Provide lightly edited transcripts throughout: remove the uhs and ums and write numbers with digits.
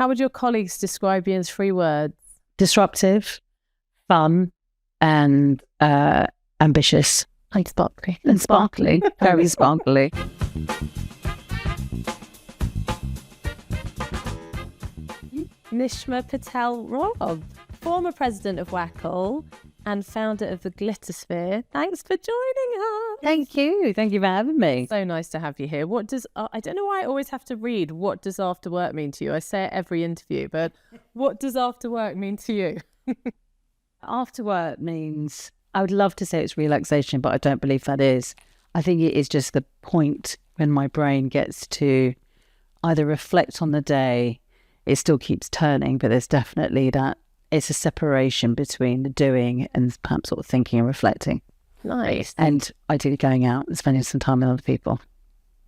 How would your colleagues describe you in 3 words? Disruptive, fun, and ambitious. Like sparkly. And sparkly. Very sparkly. Nishma Patel Robb, former president of WACL and founder of the Glittersphere. Thanks for joining us. Thank you. Thank you for having me. So nice to have you here. What does, I don't know why I always have to read, what does after work mean to you? I say it every interview, but what does after work mean to you? After work means, I would love to say it's relaxation, but I don't believe that is. I think it is just the point when my brain gets to either reflect on the day. It still keeps turning, but there's definitely that it's a separation between the doing and perhaps sort of thinking and reflecting. Nice. And ideally going out and spending some time with other people.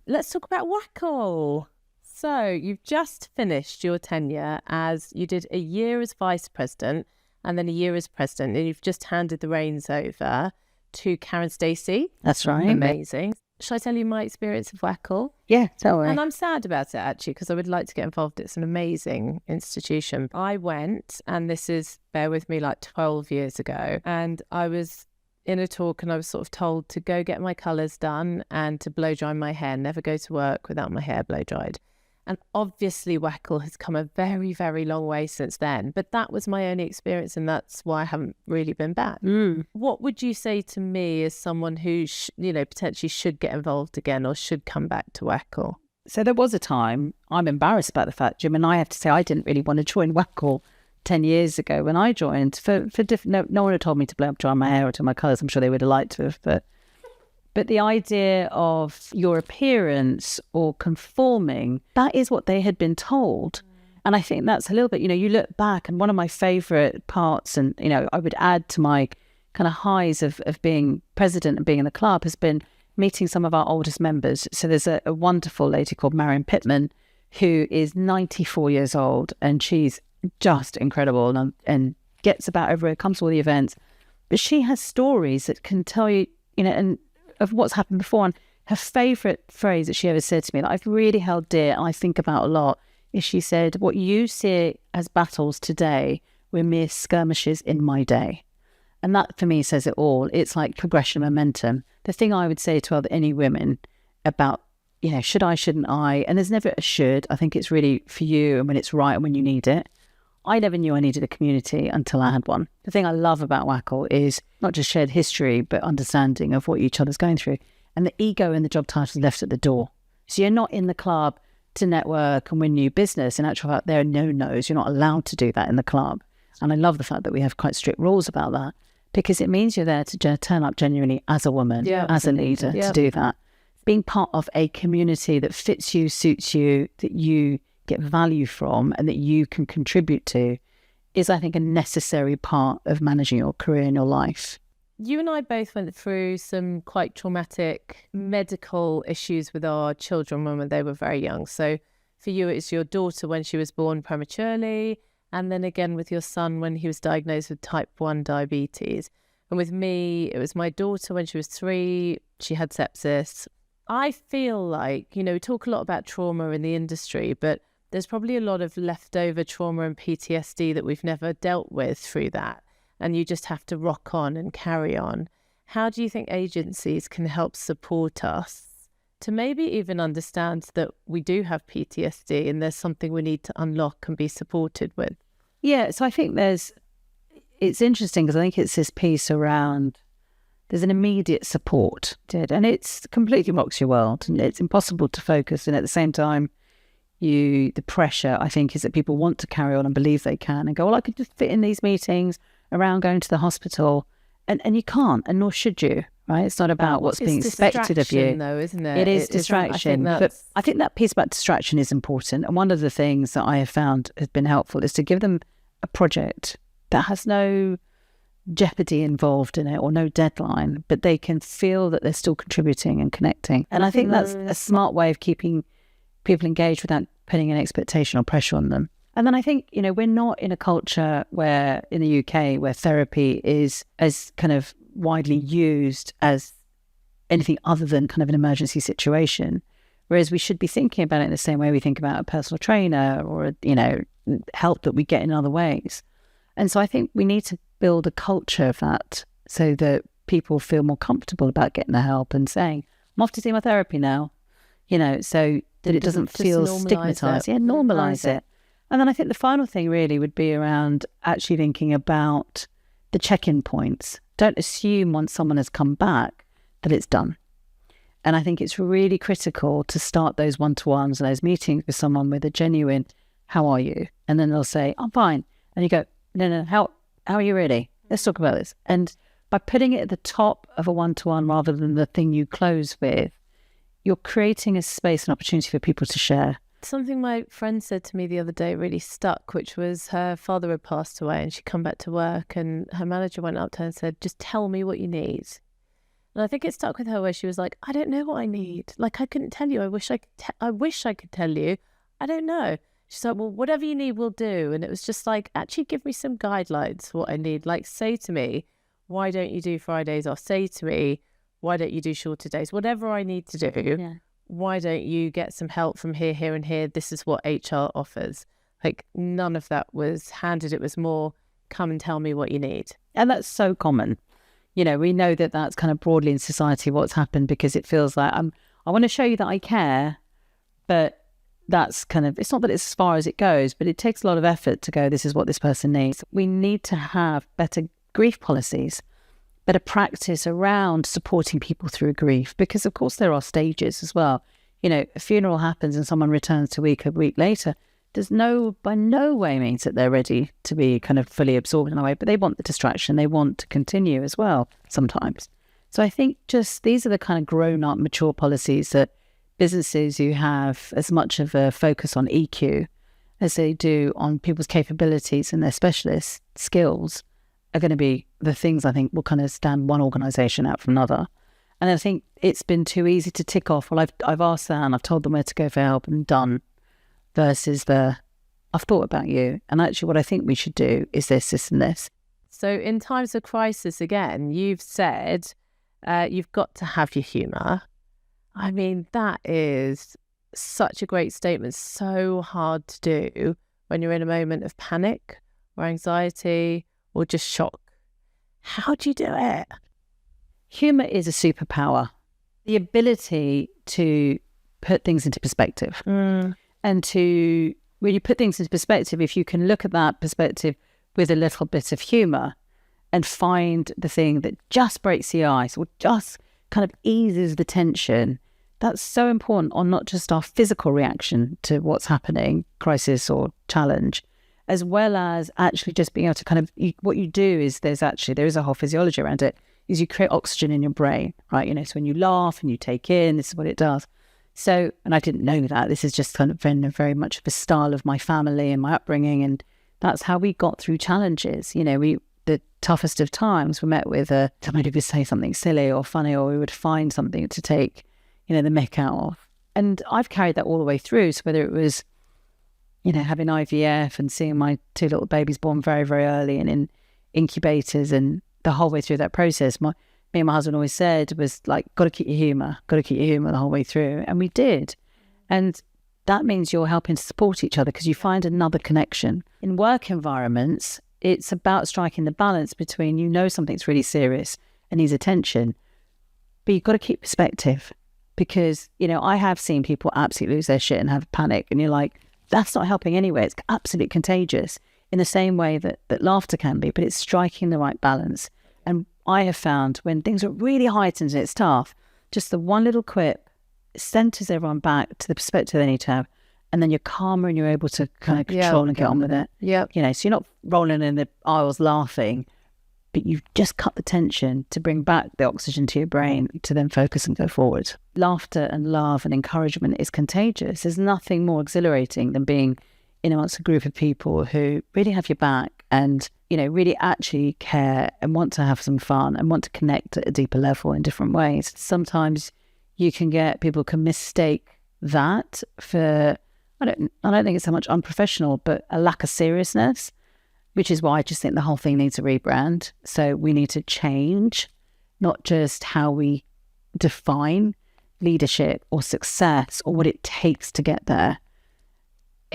Let's talk about WACL. So you've just finished your tenure as you did a year as vice president and then a year as president, and you've just handed the reins over to Karen Stacey. That's right. Amazing. Shall I tell you my experience of WACL? Yeah, don't worry. And I'm sad about it, actually, because I would like to get involved. It's an amazing institution. I went, and this is, bear with me, like 12 years ago, and I was in a talk and I was sort of told to go get my colours done and to blow dry my hair, never go to work without my hair blow dried. And obviously WACL has come a very, very long way since then. But that was my only experience, and that's why I haven't really been back. What would you say to me as someone who, potentially should get involved again or should come back to WACL? So there was a time, I'm embarrassed about the fact, Jim, and I have to say I didn't really want to join WACL 10 years ago when I joined. No one had told me to blow up dry my hair or do my colours. I'm sure they would have liked to have, But the idea of your appearance or conforming, that is what they had been told. And I think that's a little bit, you look back, and one of my favourite parts, and, I would add to my kind of highs of being president and being in the club, has been meeting some of our oldest members. So there's a wonderful lady called Marion Pittman, who is 94 years old, and she's just incredible and gets about everywhere, comes to all the events. But she has stories that can tell you, and of what's happened before. And her favourite phrase that she ever said to me that I've really held dear and I think about a lot is she said, what you see as battles today were mere skirmishes in my day. And that for me says it all. It's like progression momentum. The thing I would say to any women about, should I, shouldn't I? And there's never a should. I think it's really for you and when it's right and when you need it. I never knew I needed a community until I had one. The thing I love about WACL is not just shared history, but understanding of what each other's going through. And the ego and the job title left at the door. So you're not in the club to network and win new business. In actual fact, there are no-nos. You're not allowed to do that in the club. And I love the fact that we have quite strict rules about that, because it means you're there to turn up genuinely as a woman, as a leader, to do that. Being part of a community that fits you, suits you, that you get value from and that you can contribute to is, I think, a necessary part of managing your career and your life. You and I both went through some quite traumatic medical issues with our children when they were very young. So for you, it's your daughter when she was born prematurely, and then again with your son when he was diagnosed with type 1 diabetes. And with me, it was my daughter when she was 3, she had sepsis. I feel like, we talk a lot about trauma in the industry, but there's probably a lot of leftover trauma and PTSD that we've never dealt with through that. And you just have to rock on and carry on. How do you think agencies can help support us to maybe even understand that we do have PTSD and there's something we need to unlock and be supported with? Yeah, so I think it's interesting because I think it's this piece around there's an immediate support, and it's completely rocks your world and it's impossible to focus. And at the same time, the pressure, I think, is that people want to carry on and believe they can and go, well, I could just fit in these meetings around going to the hospital. And you can't, and nor should you, right? It's not about what's being expected of you. Though, isn't it? It is distraction. But I think that piece about distraction is important. And one of the things that I have found has been helpful is to give them a project that has no jeopardy involved in it or no deadline, but they can feel that they're still contributing and connecting. And I think that's a smart way of keeping people engaged without putting an expectation or pressure on them. And then I think, we're not in a culture where, in the UK, where therapy is as kind of widely used as anything other than kind of an emergency situation. Whereas we should be thinking about it in the same way we think about a personal trainer or, help that we get in other ways. And so I think we need to build a culture of that so that people feel more comfortable about getting the help and saying, I'm off to see my therapy now, so that it doesn't feel stigmatized. Yeah, normalize it. And then I think the final thing really would be around actually thinking about the check-in points. Don't assume once someone has come back that it's done. And I think it's really critical to start those one-to-ones and those meetings with someone with a genuine, how are you? And then they'll say, I'm fine. And you go, no, how are you really? Let's talk about this. And by putting it at the top of a one-to-one rather than the thing you close with, you're creating a space and opportunity for people to share. Something my friend said to me the other day really stuck, which was her father had passed away and she'd come back to work and her manager went up to her and said, just tell me what you need. And I think it stuck with her where she was like, I don't know what I need. Like, I couldn't tell you. I wish I could tell you. I don't know. She's like, well, whatever you need, we'll do. And it was just like, actually give me some guidelines for what I need. Like, say to me, why don't you do Fridays off? Say to me, why don't you do shorter days? Whatever I need to do, why don't you get some help from here, here and here? This is what HR offers. Like, none of that was handed. It was more, come and tell me what you need. And that's so common. We know that that's kind of broadly in society what's happened, because it feels like I want to show you that I care, but that's kind of, it's not that it's as far as it goes, but it takes a lot of effort to go, this is what this person needs. We need to have better grief policies, better practice around supporting people through grief, because of course there are stages as well. A funeral happens and someone returns to a week later. There's by no way means that they're ready to be kind of fully absorbed in a way, but they want the distraction. They want to continue as well sometimes. So I think just these are the kind of grown-up, mature policies that businesses who have as much of a focus on EQ as they do on people's capabilities and their specialist skills are going to be the things I think will kind of stand one organisation out from another. And I think it's been too easy to tick off, well, I've asked that and I've told them where to go for help and done, versus I've thought about you. And actually what I think we should do is this, and this. So in times of crisis, again, you've said you've got to have your humour. I mean, that is such a great statement, so hard to do when you're in a moment of panic or anxiety or just shock. How do you do it? Humour is a superpower. The ability to put things into perspective. And to really put things into perspective, if you can look at that perspective with a little bit of humour and find the thing that just breaks the ice or just kind of eases the tension, that's so important on not just our physical reaction to what's happening, crisis or challenge, as well as actually just being able to kind of, what you do is there is a whole physiology around it, is you create oxygen in your brain, right? So when you laugh and you take in, this is what it does. So, and I didn't know that. This is just kind of very much of a style of my family and my upbringing. And that's how we got through challenges. The toughest of times were met with somebody would say something silly or funny, or we would find something to take, the mick out of. And I've carried that all the way through. So whether it was, having IVF and seeing my two little babies born very, very early and in incubators, and the whole way through that process, me and my husband always said was like, got to keep your humour the whole way through. And we did. And that means you're helping to support each other because you find another connection. In work environments, it's about striking the balance between, something's really serious and needs attention, but you've got to keep perspective, because, I have seen people absolutely lose their shit and have panic, and you're like, that's not helping anyway. It's absolutely contagious in the same way that laughter can be, but it's striking the right balance. And I have found when things are really heightened and it's tough, just the one little quip centers everyone back to the perspective they need to have. And then you're calmer and you're able to kind of control and get on with it. Yeah. So you're not rolling in the aisles laughing, but you've just cut the tension to bring back the oxygen to your brain to then focus and go forward. Laughter and love and encouragement is contagious. There's nothing more exhilarating than being in amongst a group of people who really have your back and, really actually care and want to have some fun and want to connect at a deeper level in different ways. Sometimes people can mistake that for, I don't think it's so much unprofessional, but a lack of seriousness, which is why I just think the whole thing needs a rebrand. So we need to change not just how we define leadership or success or what it takes to get there.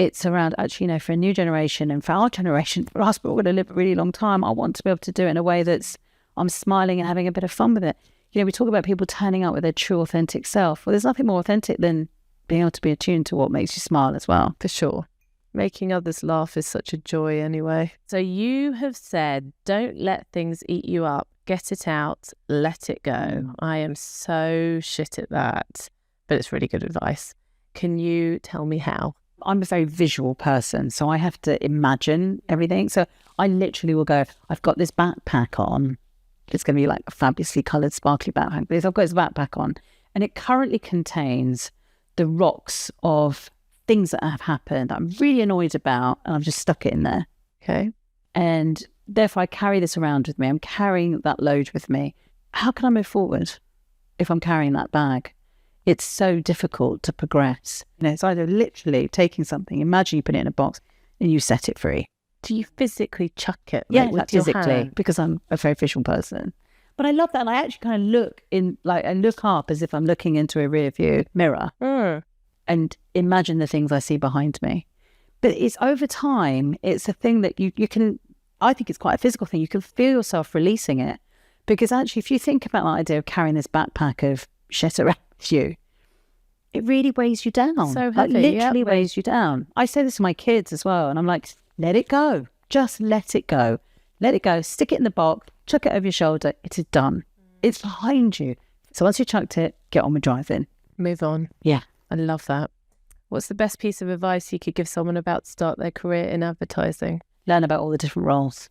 it's around actually, for a new generation and for our generation, for us, we're all going to live a really long time. I want to be able to do it in a way that's I'm smiling and having a bit of fun with it. We talk about people turning up with their true, authentic self. Well, there's nothing more authentic than being able to be attuned to what makes you smile as well. For sure. Making others laugh is such a joy anyway. So you have said, don't let things eat you up. Get it out. Let it go. I am so shit at that. But it's really good advice. Can you tell me how? I'm a very visual person, so I have to imagine everything. So I literally will go, I've got this backpack on. It's going to be like a fabulously coloured, sparkly backpack. But I've got this backpack on, and it currently contains the rocks of things that have happened that I'm really annoyed about, and I've just stuck it in there. Okay. And therefore I carry this around with me. I'm carrying that load with me. How can I move forward if I'm carrying that bag? It's so difficult to progress. It's either literally taking something, imagine you put it in a box and you set it free. Do you physically chuck it? With your physically, hand? because I'm a very visual person. But I love that. And I actually kind of look I look up as if I'm looking into a rear view mirror and imagine the things I see behind me. But it's over time, it's a thing that you can, I think it's quite a physical thing. You can feel yourself releasing it. Because actually, if you think about the idea of carrying this backpack of shit around with you, it really weighs you down. So heavy. Literally weighs you down. I say this to my kids as well. And I'm like, let it go. Just let it go. Let it go. Stick it in the box. Chuck it over your shoulder. It is done. It's behind you. So once you chucked it, get on with driving. Move on. Yeah. I love that. What's the best piece of advice you could give someone about to start their career in advertising? Learn about all the different roles.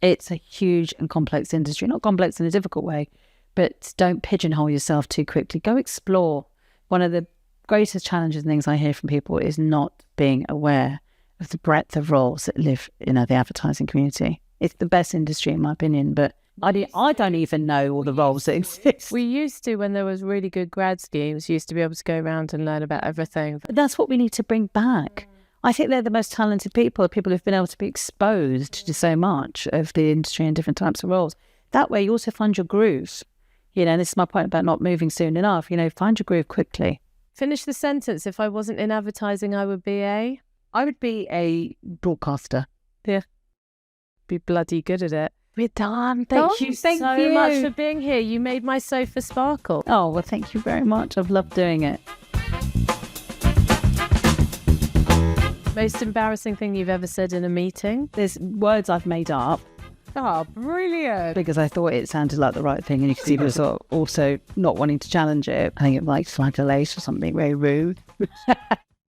It's a huge and complex industry. Not complex in a difficult way, but don't pigeonhole yourself too quickly. Go explore. One of the greatest challenges and things I hear from people is not being aware of the breadth of roles that live in the advertising community. It's the best industry in my opinion, but I don't even know all the roles that exist. We used to, when there was really good grad schemes, used to be able to go around and learn about everything. But that's what we need to bring back. I think they're the most talented people who've been able to be exposed to so much of the industry and different types of roles. That way you also find your groove. This is my point about not moving soon enough. Find your groove quickly. Finish the sentence. If I wasn't in advertising, I would be I would be a broadcaster. Yeah. Be bloody good at it. We're done. Thank you so much for being here. You made my sofa sparkle. Oh, well, thank you very much. I've loved doing it. Most embarrassing thing you've ever said in a meeting? There's words I've made up. Oh, brilliant. Because I thought it sounded like the right thing, and you can see people sort of also not wanting to challenge it. I think it like flag a lace or something very rude.